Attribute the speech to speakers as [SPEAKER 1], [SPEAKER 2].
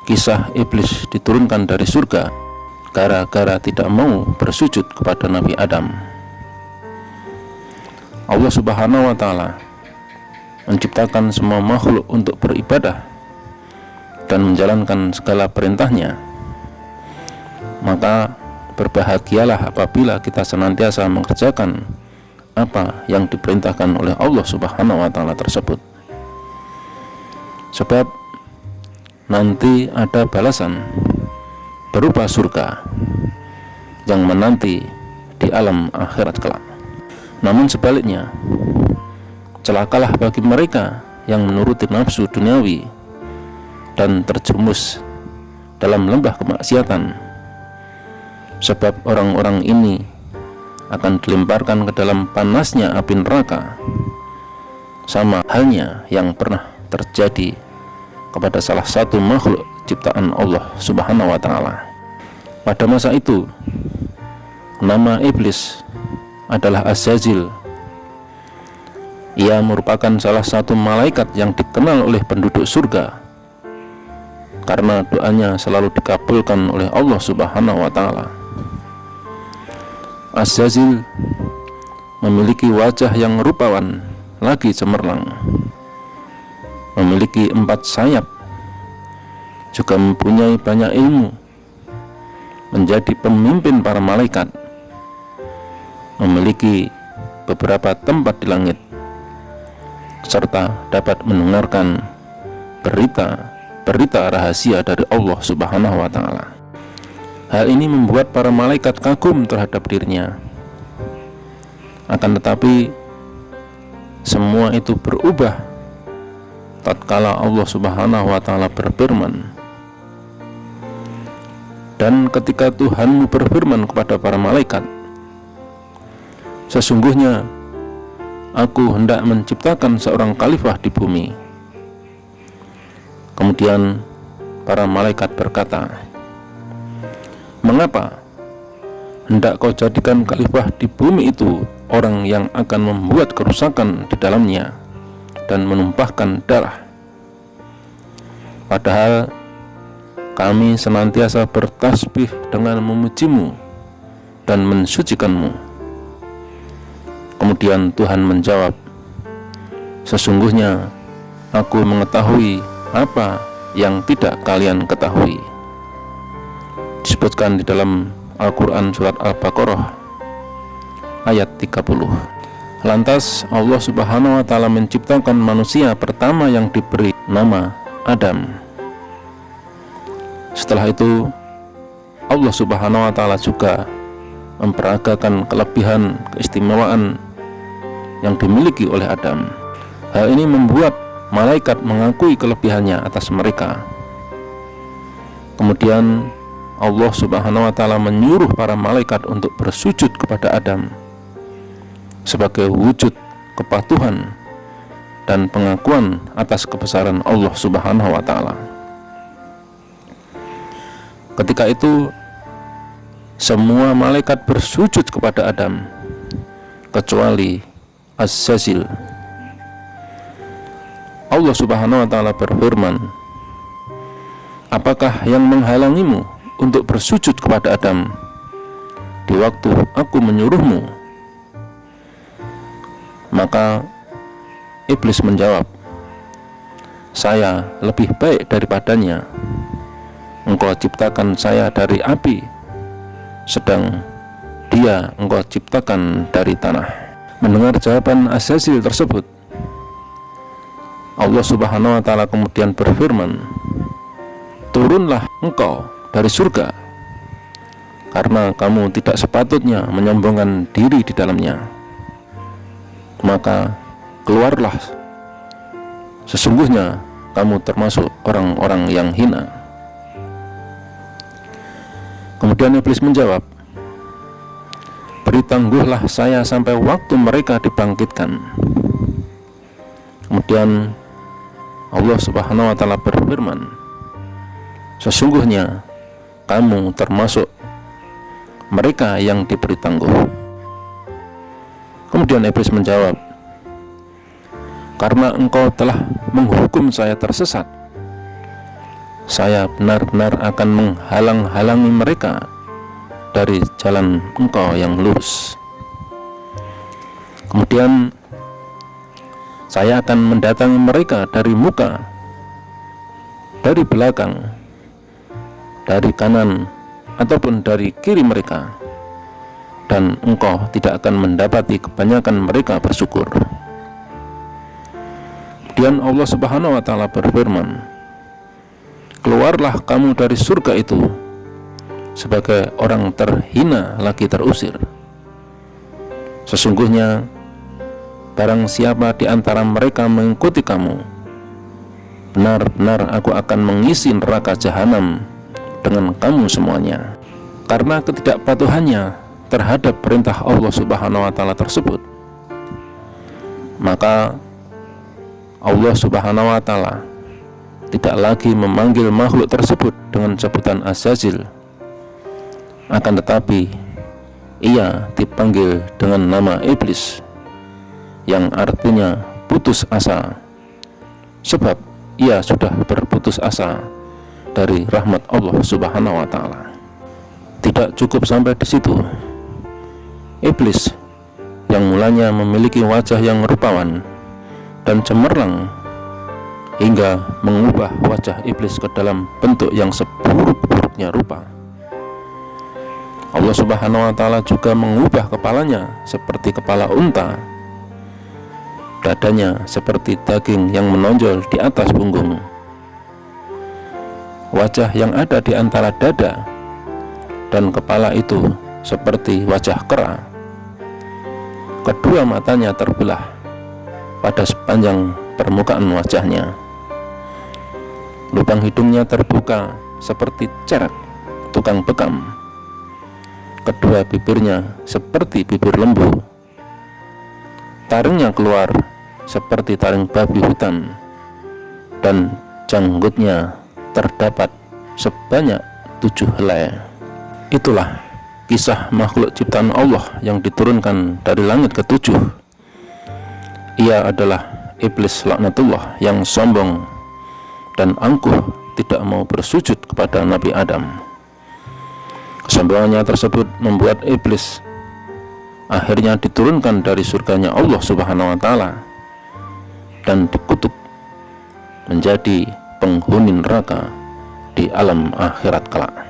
[SPEAKER 1] Kisah iblis diturunkan dari surga gara-gara tidak mau bersujud kepada Nabi Adam. Allah Subhanahu wa Ta'ala menciptakan semua makhluk untuk beribadah dan menjalankan segala perintahnya. Maka berbahagialah apabila kita senantiasa mengerjakan apa yang diperintahkan oleh Allah Subhanahu wa Ta'ala tersebut. Sebab nanti ada balasan berupa surga yang menanti di alam akhirat kelak. Namun sebaliknya, celakalah bagi mereka yang menuruti nafsu duniawi dan terjerumus dalam lembah kemaksiatan, sebab orang-orang ini akan dilemparkan ke dalam panasnya api neraka, sama halnya yang pernah terjadi kepada salah satu makhluk ciptaan Allah Subhanahu wa Ta'ala. Pada masa itu, nama iblis adalah Azazil. Ia merupakan salah satu malaikat yang dikenal oleh penduduk surga karena doanya selalu dikabulkan oleh Allah Subhanahu wa Ta'ala. Azazil memiliki wajah yang rupawan lagi cemerlang, memiliki 4 sayap, juga mempunyai banyak ilmu, menjadi pemimpin para malaikat, memiliki beberapa tempat di langit, serta dapat mendengarkan berita rahasia dari Allah Subhanahu wa Ta'ala. Hal ini membuat para malaikat kagum terhadap dirinya. Akan tetapi semua itu berubah tatkala Allah Subhanahu wa Ta'ala berfirman. Dan ketika Tuhanmu berfirman kepada para malaikat, sesungguhnya aku hendak menciptakan seorang khalifah di bumi. Kemudian para malaikat berkata, mengapa hendak kau jadikan khalifah di bumi itu orang yang akan membuat kerusakan di dalamnya dan menumpahkan darah? Padahal kami senantiasa bertasbih dengan memujimu dan mensucikanmu. Kemudian Tuhan menjawab, sesungguhnya aku mengetahui apa yang tidak kalian ketahui. Disebutkan di dalam Al-Quran surat Al-Baqarah ayat 30. Lantas Allah Subhanahu wa Ta'ala menciptakan manusia pertama yang diberi nama Adam. Setelah itu Allah Subhanahu wa Ta'ala juga memperagakan kelebihan keistimewaan yang dimiliki oleh Adam. Hal ini membuat malaikat mengakui kelebihannya atas mereka. Kemudian Allah Subhanahu wa Ta'ala menyuruh para malaikat untuk bersujud kepada Adam sebagai wujud kepatuhan dan pengakuan atas kebesaran Allah Subhanahu wa Ta'ala. Ketika itu semua malaikat bersujud kepada Adam kecuali Az-Zazil. Allah Subhanahu wa Ta'ala berfirman, apakah yang menghalangimu untuk bersujud kepada Adam di waktu aku menyuruhmu? Maka iblis menjawab, saya lebih baik daripadanya. Engkau ciptakan saya dari api, sedang dia engkau ciptakan dari tanah. Mendengar jawaban Az-Zazil tersebut, Allah Subhanahu wa Ta'ala kemudian berfirman, turunlah engkau dari surga karena kamu tidak sepatutnya menyombongkan diri di dalamnya. Maka keluarlah, sesungguhnya kamu termasuk orang-orang yang hina. Kemudian iblis menjawab, beri tangguhlah saya sampai waktu mereka dibangkitkan. Kemudian Allah Subhanahu wa Ta'ala berfirman, sesungguhnya kamu termasuk mereka yang diberi tangguh. Kemudian iblis menjawab, karena engkau telah menghukum saya tersesat, saya benar-benar akan menghalang-halangi mereka dari jalan engkau yang lurus. Kemudian saya akan mendatangi mereka dari muka, dari belakang, dari kanan, ataupun dari kiri mereka, dan engkau tidak akan mendapati kebanyakan mereka bersyukur. Kemudian Allah Subhanahu wa Ta'ala berfirman, keluarlah kamu dari surga itu sebagai orang terhina lagi terusir. Sesungguhnya barang siapa di antara mereka mengikuti kamu, benar-benar aku akan mengisi neraka jahanam dengan kamu semuanya. Karena ketidakpatuhannya terhadap perintah Allah Subhanahu wa Ta'ala tersebut, maka Allah Subhanahu wa Ta'ala tidak lagi memanggil makhluk tersebut dengan sebutan Azazil, akan tetapi ia dipanggil dengan nama iblis, yang artinya putus asa, sebab ia sudah berputus asa dari rahmat Allah Subhanahu wa Ta'ala. Tidak cukup sampai di situ, iblis yang mulanya memiliki wajah yang rupawan dan cemerlang hingga mengubah wajah iblis ke dalam bentuk yang seburuk-buruknya rupa, Allah Subhanahu wa Ta'ala juga mengubah kepalanya seperti kepala unta, dadanya seperti daging yang menonjol di atas punggung, wajah yang ada di antara dada dan kepala itu seperti wajah kera. Kedua matanya terbelah pada sepanjang permukaan wajahnya. Lubang hidungnya terbuka seperti cerak tukang bekam. Kedua bibirnya seperti bibir lembu. Taringnya keluar seperti taring babi hutan, dan janggutnya terdapat sebanyak 7 helai. Itulah kisah makhluk ciptaan Allah yang diturunkan dari langit ke-7. Ia adalah iblis laknatullah yang sombong dan angkuh, tidak mau bersujud kepada Nabi Adam. Kesombongannya tersebut membuat iblis akhirnya diturunkan dari surganya Allah Subhanahu wa Ta'ala dan dikutuk menjadi penghuni neraka di alam akhirat kelak.